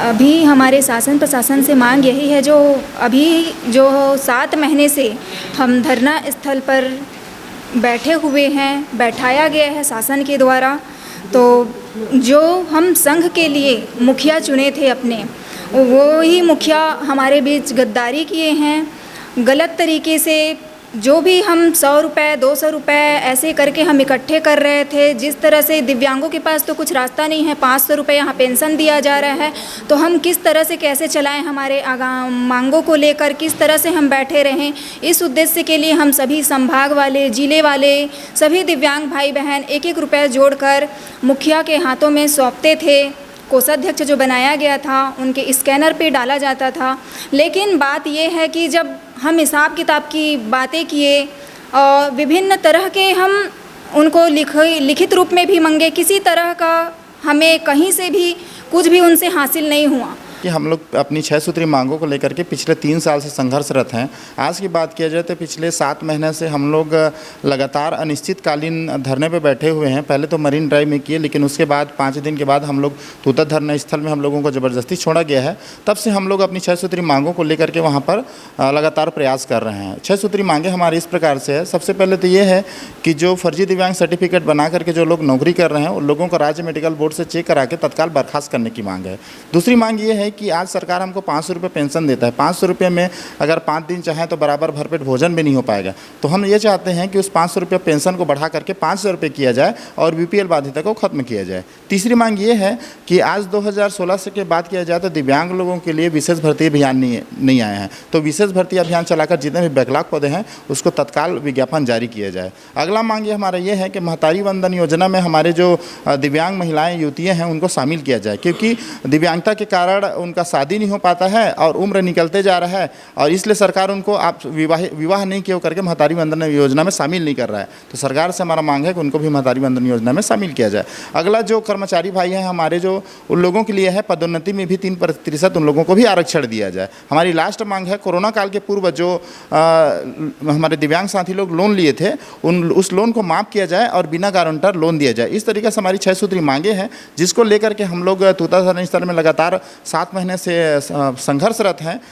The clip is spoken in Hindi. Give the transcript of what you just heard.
अभी हमारे शासन प्रशासन से मांग यही है, जो अभी जो 7 महीने से हम धरना स्थल पर बैठे हुए हैं, बैठाया गया है शासन के द्वारा, तो जो हम संघ के लिए मुखिया चुने थे अपने, वो ही मुखिया हमारे बीच गद्दारी किए हैं। गलत तरीके से जो भी हम 100 रुपये 200 रुपये ऐसे करके हम इकट्ठे कर रहे थे, जिस तरह से दिव्यांगों के पास तो कुछ रास्ता नहीं है, 500 रुपये यहाँ पेंशन दिया जा रहा है, तो हम किस तरह से कैसे चलाएं, हमारे मांगों को लेकर किस तरह से हम बैठे रहें। इस उद्देश्य के लिए हम सभी संभाग वाले, जिले वाले, सभी दिव्यांग भाई बहन 1-1 रुपये जोड़कर मुखिया के हाथों में सौंपते थे। कोषाध्यक्ष जो बनाया गया था उनके स्कैनर पे डाला जाता था। लेकिन बात ये है कि जब हम हिसाब किताब की बातें किए और विभिन्न तरह के हम उनको लिखित रूप में भी मांगे, किसी तरह का हमें कहीं से भी कुछ भी उनसे हासिल नहीं हुआ। कि हम लोग अपनी 6 सूत्री मांगों को लेकर के पिछले 3 साल से संघर्षरत हैं। आज की बात किया जाए तो पिछले 7 महीने से हम लोग लगातार अनिश्चितकालीन धरने पे बैठे हुए हैं। पहले तो मरीन ड्राइव में किए, लेकिन उसके बाद 5 दिन के बाद हम लोग तूता धरना स्थल में हम लोगों को ज़बरदस्ती छोड़ा गया है। तब से हम लोग अपनी 6 सूत्री मांगों को लेकर के वहाँ पर लगातार प्रयास कर रहे हैं। 6 सूत्री मांगें हमारी इस प्रकार से है। सबसे पहले तो ये है कि जो फर्जी दिव्यांग सर्टिफिकेट बना करके जो लोग नौकरी कर रहे हैं उन लोगों को राज्य मेडिकल बोर्ड से चेक करा के तत्काल बर्खास्त करने की मांग है। दूसरी मांग ये है कि आज सरकार हमको 500 रुपये पेंशन देता है। 500 रुपये में अगर 5 दिन चाहें तो बराबर भरपेट भोजन भी नहीं हो पाएगा। तो हम ये चाहते हैं कि उस 500 रुपये पेंशन को बढ़ा करके 500 रुपये किया जाए और बीपीएल बाध्यता को खत्म किया जाए। तीसरी मांग ये है कि आज 2016 से के बात किया जाए तो दिव्यांग लोगों के लिए विशेष भर्ती अभियान नहीं आए हैं, तो विशेष भर्ती अभियान चलाकर जितने भी बैकलॉग पदे हैं उसको तत्काल विज्ञापन जारी किया जाए। अगला मांग ये हमारा ये है कि महतारी वंदन योजना में हमारे जो दिव्यांग महिलाएं युवतियाँ हैं उनको शामिल किया जाए, क्योंकि दिव्यांगता के कारण उनका शादी नहीं हो पाता है और उम्र निकलते जा रहा है, और इसलिए सरकार उनको आप विवाह नहीं किया करके महतारी वंदन योजना में शामिल नहीं कर रहा है। तो सरकार से हमारा मांग है कि उनको भी महतारी वंदन योजना में शामिल किया जाए। अगला जो कर्मचारी भाई हैं हमारे, जो उन लोगों के लिए है पदोन्नति में भी 3% उन लोगों को भी आरक्षण दिया जाए। हमारी लास्ट मांग है कोरोना काल के पूर्व जो हमारे दिव्यांग साथी लोग लोन लिए थे उस लोन को माफ़ किया जाए और बिना गारंटर लोन दिया जाए। इस तरीके से हमारी 6 सूत्री मांगे हैं, जिसको लेकर के हम लोग तूता धरना स्थल में लगातार 7 महीने से संघर्षरत हैं।